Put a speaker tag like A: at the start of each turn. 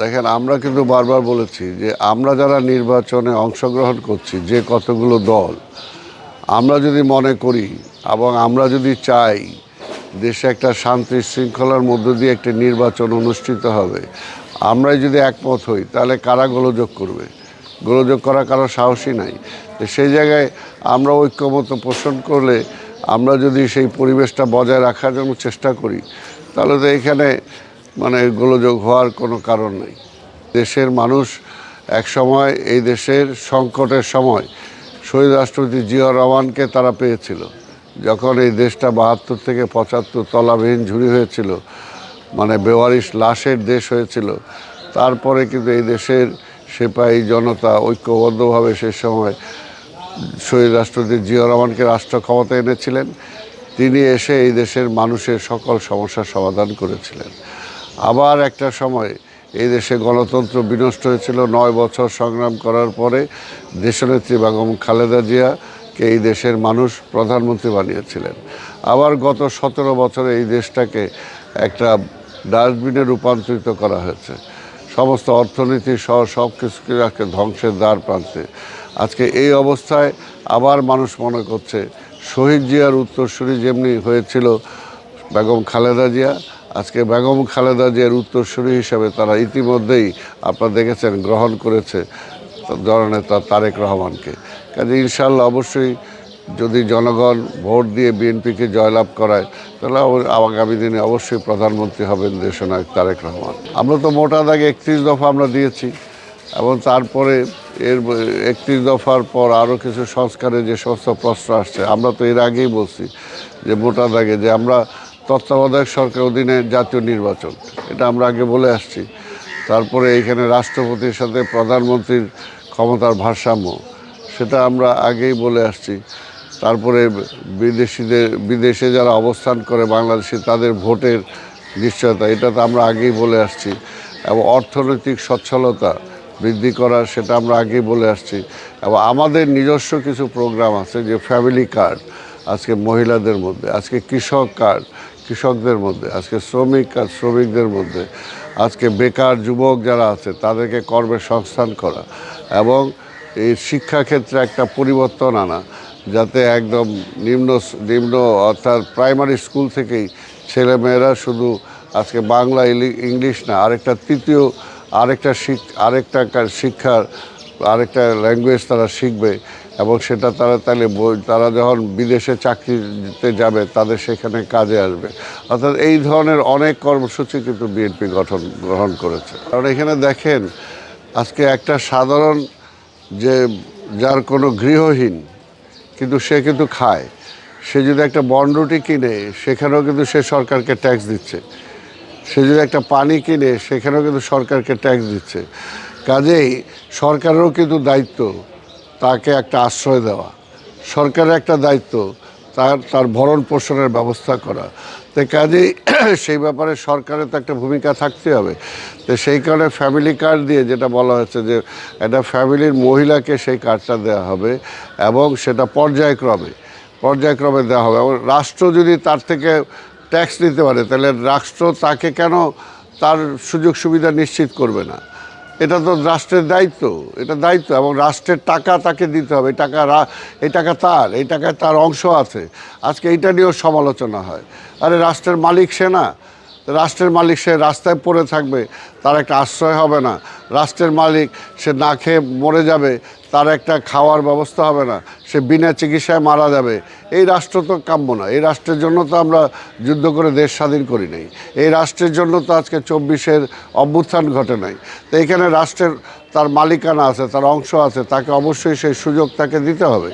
A: দেখেন, আমরা কিন্তু বারবার বলেছি যে আমরা যারা নির্বাচনে অংশগ্রহণ করছি, যে কতগুলো দল, আমরা যদি মনে করি এবং আমরা যদি চাই দেশে একটা শান্তি শৃঙ্খলার মধ্য দিয়ে একটা নির্বাচন অনুষ্ঠিত হবে, আমরাই যদি একমত হই, তাহলে কারা গোলযোগ করবে? গোলযোগ করা কারো সাহসই নাই। তো সেই জায়গায় আমরা ঐক্যমত পোষণ করলে, আমরা যদি সেই পরিবেশটা বজায় রাখার জন্য চেষ্টা করি, তাহলে তো এখানে গোলযোগ হওয়ার কোনো কারণ নেই। দেশের মানুষ এক সময়, এই দেশের সংকটের সময় শহীদ রাষ্ট্রপতি জিয়াউর রহমানকে তারা পেয়েছিল। যখন এই দেশটা ৭২ থেকে ৭৫ তলাবিহীন ঝুড়ি হয়েছিল, বেওয়ারিশ লাশের দেশ হয়েছিল, তারপরে কিন্তু এই দেশের সিপাহী জনতা ঐক্যবদ্ধভাবে সে সময় শহীদ রাষ্ট্রপতি জিয়াউর রহমানকে রাষ্ট্র ক্ষমতা এনেছিলেন। তিনি এসে এই দেশের মানুষের সকল সমস্যার সমাধান করেছিলেন। আবার একটা সময় এই দেশে গণতন্ত্র বিনষ্ট হয়েছিল। ৯ বছর সংগ্রাম করার পরে দেশনেত্রী বেগম খালেদা জিয়াকে এই দেশের মানুষ প্রধানমন্ত্রী বানিয়েছিলেন। আবার গত ১৭ বছরে এই দেশটাকে একটা ডাস্টবিনে রূপান্তরিত করা হয়েছে। সমস্ত অর্থনীতি সহ সব কিছুকে ধ্বংসের দ্বার প্রান্তে। আজকে এই অবস্থায় আবার মানুষ মনে করছে শহীদ জিয়ার উত্তরসূরি যেমনি হয়েছিল বেগম খালেদা জিয়া, আজকে বেগম খালেদা জিয়ার উত্তরসূরি হিসাবে তারা ইতিমধ্যেই আপনারা দেখেছেন গ্রহণ করেছে জননেতা তারেক রহমানকে। কাজে ইনশাআল্লাহ অবশ্যই যদি জনগণ ভোট দিয়ে বিএনপিকে জয়লাভ করায়, তাহলে আগামী দিনে অবশ্যই প্রধানমন্ত্রী হবেন দেশনায়ক তারেক রহমান। আমরা তো মোটা দাগে ৩১ দফা আমরা দিয়েছি, এবং তারপরে এর ৩১ দফার পর আরও কিছু সংস্কারের যে সমস্ত প্রশ্ন আসছে, আমরা তো এর আগেই বলছি যে মোটা দাগে যে আমরা তত্ত্বাবধায়ক সরকার অধীনে জাতীয় নির্বাচন, এটা আমরা আগে বলে আসছি। তারপরে এইখানে রাষ্ট্রপতির সাথে প্রধানমন্ত্রীর ক্ষমতার ভারসাম্য, সেটা আমরা আগেই বলে আসছি। তারপরে বিদেশে যারা অবস্থান করে বাংলাদেশে, তাদের ভোটের নিশ্চয়তা, এটা তো আমরা আগেই বলে আসছি। এবং অর্থনৈতিক সচ্ছলতা বৃদ্ধি করা, সেটা আমরা আগেই বলে আসছি। এবং আমাদের নিজস্ব কিছু প্রোগ্রাম আছে, যে ফ্যামিলি কার্ড আজকে মহিলাদের মধ্যে, আজকে কৃষক কার্ড কৃষকদের মধ্যে, আজকে শ্রমিক কার্ড শ্রমিকদের মধ্যে, আজকে বেকার যুবক যারা আছে তাদেরকে কর্মসংস্থান করা, এবং এই শিক্ষাক্ষেত্রে একটা পরিবর্তন আনা, যাতে একদম নিম্ন অর্থাৎ প্রাইমারি স্কুল থেকেই ছেলেমেয়েরা শুধু আজকে বাংলা ইংলিশ না, আরেকটা শিক্ষার আরেকটা ল্যাঙ্গুয়েজ তারা শিখবে, এবং সেটা তারা যখন বিদেশে চাকরিতে যাবে তাদের সেখানে কাজে আসবে। অর্থাৎ এই ধরনের অনেক কর্মসূচি কিন্তু বিএনপি গ্রহণ করেছে। কারণ এখানে দেখেন, আজকে একটা সাধারণ যার কোনো গৃহহীন, কিন্তু সে কিন্তু খায়, সে যদি একটা বনরুটি কিনে, সেখানেও কিন্তু সে সরকারকে ট্যাক্স দিচ্ছে। সে যদি একটা পানি কিনে, সেখানেও কিন্তু সরকারকে ট্যাক্স দিচ্ছে। কাজেই সরকারেরও কিন্তু দায়িত্ব তাকে একটা আশ্রয় দেওয়া, সরকারের একটা দায়িত্ব তার ভরণ পোষণের ব্যবস্থা করা। তো কাজেই সেই ব্যাপারে সরকারের তো একটা ভূমিকা থাকতে হবে। তো সেই কারণে ফ্যামিলি কার্ড দিয়ে যেটা বলা হচ্ছে, যে একটা ফ্যামিলির মহিলাকে সেই কার্ডটা দেওয়া হবে, এবং সেটা পর্যায়ক্রমে দেওয়া হবে। এবং রাষ্ট্র যদি তার থেকে ট্যাক্স নিতে পারে, তাহলে রাষ্ট্র তাকে কেন তার সুযোগ সুবিধা নিশ্চিত করবে না? এটা তো রাষ্ট্রের দায়িত্ব, এবং রাষ্ট্রের টাকা তাকে দিতে হবে। এই টাকায় তার অংশ আছে। আজকে এইটা নিয়েও সমালোচনা হয়, আরে রাষ্ট্রের মালিক সে না? রাষ্ট্রের মালিক সে রাস্তায় পড়ে থাকবে, তার একটা আশ্রয় হবে না? রাষ্ট্রের মালিক সে না খেয়ে মরে যাবে, তার একটা খাওয়ার ব্যবস্থা হবে না, সে বিনা চিকিৎসায় মারা যাবে? এই রাষ্ট্র তো কাম্য না। এই রাষ্ট্রের জন্য তো আমরা যুদ্ধ করে দেশ স্বাধীন করি নাই। এই রাষ্ট্রের জন্য তো আজকে ২৪-এর অভ্যুত্থান ঘটে নাই। তো এখানে রাষ্ট্রের তার মালিকানা আছে, তার অংশ আছে, তাকে অবশ্যই সেই সুযোগ তাকে দিতে হবে।